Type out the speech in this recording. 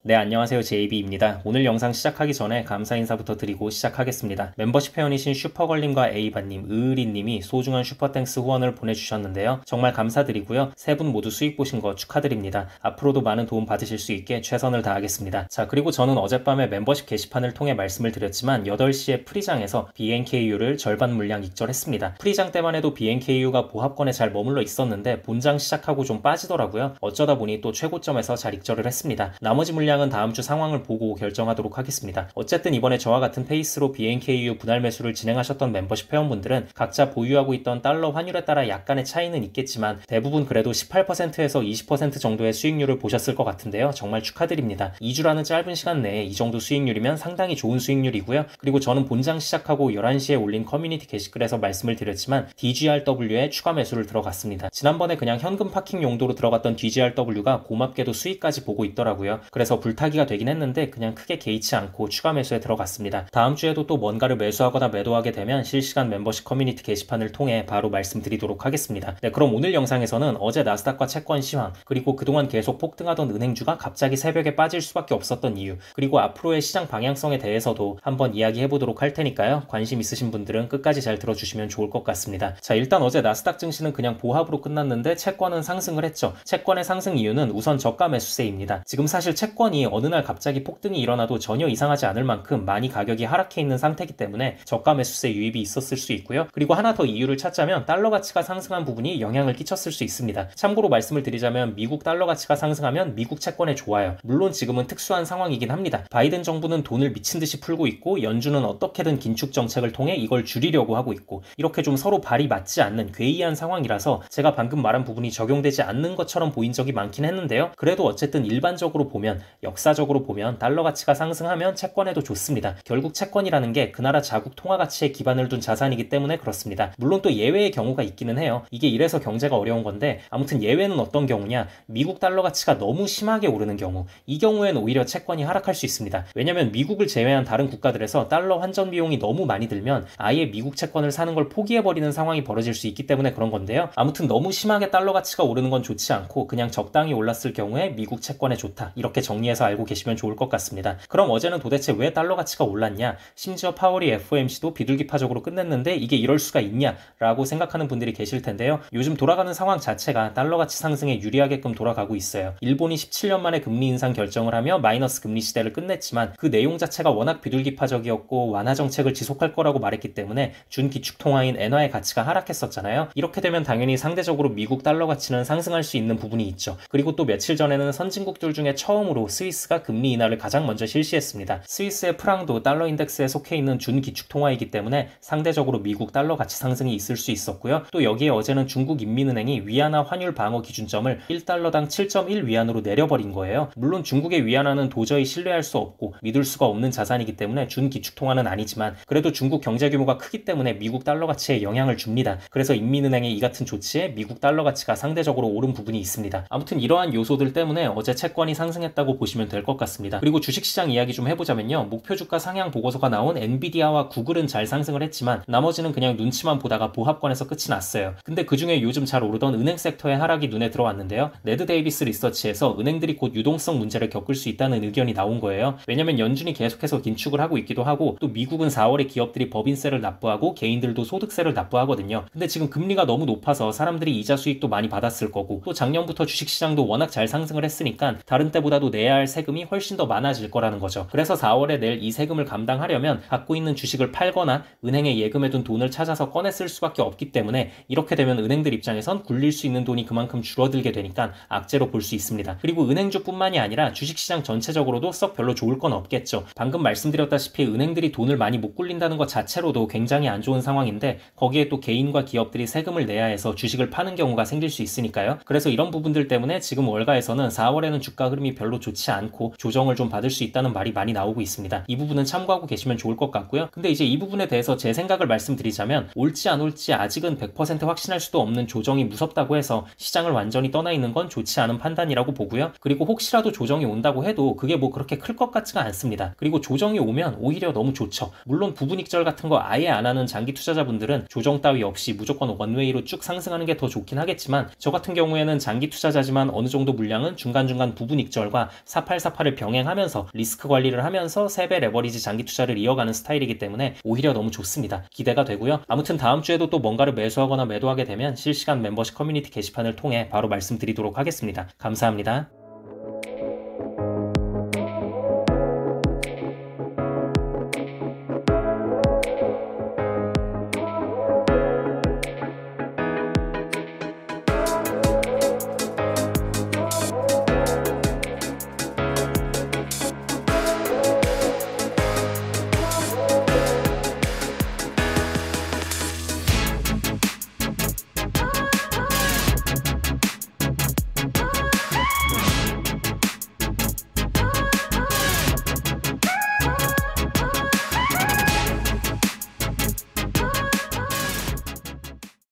네, 안녕하세요. JB입니다. 오늘 영상 시작하기 전에 감사 인사부터 드리고 시작하겠습니다. 멤버십 회원이신 슈퍼걸님과 에이바님, 으으리님이 소중한 슈퍼땡스 후원을 보내주셨는데요. 정말 감사드리고요. 세 분 모두 수익 보신 거 축하드립니다. 앞으로도 많은 도움 받으실 수 있게 최선을 다하겠습니다. 자, 그리고 저는 어젯밤에 멤버십 게시판을 통해 말씀을 드렸지만 8시에 프리장에서 BNKU를 절반 물량 익절했습니다. 프리장 때만 해도 BNKU가 보합권에 잘 머물러 있었는데 본장 시작하고 좀 빠지더라고요. 어쩌다 보니 또 최고점에서 잘 익절을 했습니다. 나머지 물량은 다음 주 상황을 보고 결정하도록 하겠습니다. 어쨌든 이번에 저와 같은 페이스로 BNKU 분할 매수를 진행하셨던 멤버십 회원분들은 각자 보유하고 있던 달러 환율에 따라 약간의 차이는 있겠지만 대부분 그래도 18%에서 20% 정도의 수익률을 보셨을 것 같은데요. 정말 축하드립니다. 2주라는 짧은 시간 내에 이 정도 수익률이면 상당히 좋은 수익률이고요. 그리고 저는 본장 시작하고 11시에 올린 커뮤니티 게시글에서 말씀을 드렸지만 DGRW에 추가 매수를 들어갔습니다. 지난번에 그냥 현금 파킹 용도로 들어갔던 DGRW가 고맙게도 수익까지 보고 있더라고요. 그래서 불타기가 되긴 했는데 그냥 크게 개의치 않고 추가 매수에 들어갔습니다. 다음 주에도 또 뭔가를 매수하거나 매도하게 되면 실시간 멤버십 커뮤니티 게시판을 통해 바로 말씀드리도록 하겠습니다. 네, 그럼 오늘 영상에서는 어제 나스닥과 채권 시황, 그리고 그동안 계속 폭등하던 은행주가 갑자기 새벽에 빠질 수밖에 없었던 이유, 그리고 앞으로의 시장 방향성에 대해서도 한번 이야기해보도록 할 테니까요. 관심 있으신 분들은 끝까지 잘 들어주시면 좋을 것 같습니다. 자, 일단 어제 나스닥 증시는 그냥 보합으로 끝났는데 채권은 상승을 했죠. 채권의 상승 이유는 우선 저가 매수세입니다. 지금 사실 채권이 어느 날 갑자기 폭등이 일어나도 전혀 이상하지 않을 만큼 많이 가격이 하락해 있는 상태이기 때문에 저가 매수세 유입이 있었을 수 있고요. 그리고 하나 더 이유를 찾자면 달러 가치가 상승한 부분이 영향을 끼쳤을 수 있습니다. 참고로 말씀을 드리자면 미국 달러 가치가 상승하면 미국 채권에 좋아요. 물론 지금은 특수한 상황이긴 합니다. 바이든 정부는 돈을 미친 듯이 풀고 있고 연준은 어떻게든 긴축 정책을 통해 이걸 줄이려고 하고 있고 이렇게 좀 서로 발이 맞지 않는 괴이한 상황이라서 제가 방금 말한 부분이 적용되지 않는 것처럼 보인 적이 많긴 했는데요. 그래도 어쨌든 일반적으로 보면 역사적으로 보면 달러 가치가 상승하면 채권에도 좋습니다. 결국 채권이라는 게 그 나라 자국 통화 가치에 기반을 둔 자산이기 때문에 그렇습니다. 물론 또 예외의 경우가 있기는 해요. 이게 이래서 경제가 어려운 건데 아무튼 예외는 어떤 경우냐, 미국 달러 가치가 너무 심하게 오르는 경우, 이 경우에는 오히려 채권이 하락할 수 있습니다. 왜냐면 미국을 제외한 다른 국가들에서 달러 환전 비용이 너무 많이 들면 아예 미국 채권을 사는 걸 포기해버리는 상황이 벌어질 수 있기 때문에 그런 건데요. 아무튼 너무 심하게 달러 가치가 오르는 건 좋지 않고 그냥 적당히 올랐을 경우에 미국 채권에 좋다, 이렇게 정리해서 알고 계시면 좋을 것 같습니다. 그럼 어제는 도대체 왜 달러 가치가 올랐냐? 심지어 파월이 FOMC도 비둘기파적으로 끝냈는데 이게 이럴 수가 있냐? 라고 생각하는 분들이 계실 텐데요. 요즘 돌아가는 상황 자체가 달러 가치 상승에 유리하게끔 돌아가고 있어요. 일본이 17년 만에 금리 인상 결정을 하며 마이너스 금리 시대를 끝냈지만 그 내용 자체가 워낙 비둘기파적이었고 완화 정책을 지속할 거라고 말했기 때문에 준기축통화인 엔화의 가치가 하락했었잖아요. 이렇게 되면 당연히 상대적으로 미국 달러 가치는 상승할 수 있는 부분이 있죠. 그리고 또 며칠 전에는 선진국들 중에 처음으로 스위스가 금리 인하를 가장 먼저 실시했습니다. 스위스의 프랑도 달러 인덱스에 속해 있는 준기축 통화이기 때문에 상대적으로 미국 달러 가치 상승이 있을 수 있었고요. 또 여기에 어제는 중국 인민은행이 위안화 환율 방어 기준점을 1달러당 7.1 위안으로 내려버린 거예요. 물론 중국의 위안화는 도저히 신뢰할 수 없고 믿을 수가 없는 자산이기 때문에 준기축 통화는 아니지만 그래도 중국 경제 규모가 크기 때문에 미국 달러 가치에 영향을 줍니다. 그래서 인민은행의 이 같은 조치에 미국 달러 가치가 상대적으로 오른 부분이 있습니다. 아무튼 이러한 요소들 때문에 어제 채권이 상승했다고 보시면 될 것 같습니다. 그리고 주식시장 이야기 좀 해보자면요. 목표 주가 상향 보고서가 나온 엔비디아와 구글은 잘 상승을 했지만 나머지는 그냥 눈치만 보다가 보합권에서 끝이 났어요. 근데 그중에 요즘 잘 오르던 은행 섹터의 하락이 눈에 들어왔는데요. 네드 데이비스 리서치에서 은행들이 곧 유동성 문제를 겪을 수 있다는 의견이 나온 거예요. 왜냐면 연준이 계속해서 긴축을 하고 있기도 하고 또 미국은 4월에 기업들이 법인세를 납부하고 개인들도 소득세를 납부하거든요. 근데 지금 금리가 너무 높아서 사람들이 이자 수익도 많이 받았을 거고 또 작년부터 주식시장도 워낙 잘 상승을 했으니까 다른 때보다도 내야 할 세금이 훨씬 더 많아질 거라는 거죠. 그래서 4월에 낼 이 세금을 감당하려면 갖고 있는 주식을 팔거나 은행에 예금해 둔 돈을 찾아서 꺼내 쓸 수밖에 없기 때문에 이렇게 되면 은행들 입장에선 굴릴 수 있는 돈이 그만큼 줄어들게 되니까 악재로 볼 수 있습니다. 그리고 은행주뿐만이 아니라 주식시장 전체적으로도 썩 별로 좋을 건 없겠죠. 방금 말씀드렸다시피 은행들이 돈을 많이 못 굴린다는 것 자체로도 굉장히 안 좋은 상황인데 거기에 또 개인과 기업들이 세금을 내야 해서 주식을 파는 경우가 생길 수 있으니까요. 그래서 이런 부분들 때문에 지금 월가에서는 4월에는 주가 흐름이 별로 좋지 않고 조정을 좀 받을 수 있다는 말이 많이 나오고 있습니다. 이 부분은 참고하고 계시면 좋을 것 같고요. 근데 이제 이 부분에 대해서 제 생각을 말씀드리자면 올지 안 올지 아직은 100% 확신할 수도 없는 조정이 무섭다고 해서 시장을 완전히 떠나 있는 건 좋지 않은 판단이라고 보고요. 그리고 혹시라도 조정이 온다고 해도 그게 뭐 그렇게 클 것 같지가 않습니다. 그리고 조정이 오면 오히려 너무 좋죠. 물론 부분익절 같은 거 아예 안 하는 장기 투자자분들은 조정 따위 없이 무조건 원웨이로 쭉 상승하는 게 더 좋긴 하겠지만 저 같은 경우에는 장기 투자자지만 어느 정도 물량은 중간중간 부분익절과 4848을 병행하면서 리스크 관리를 하면서 3배 레버리지 장기 투자를 이어가는 스타일이기 때문에 오히려 너무 좋습니다. 기대가 되고요. 아무튼 다음 주에도 또 뭔가를 매수하거나 매도하게 되면 실시간 멤버십 커뮤니티 게시판을 통해 바로 말씀드리도록 하겠습니다. 감사합니다.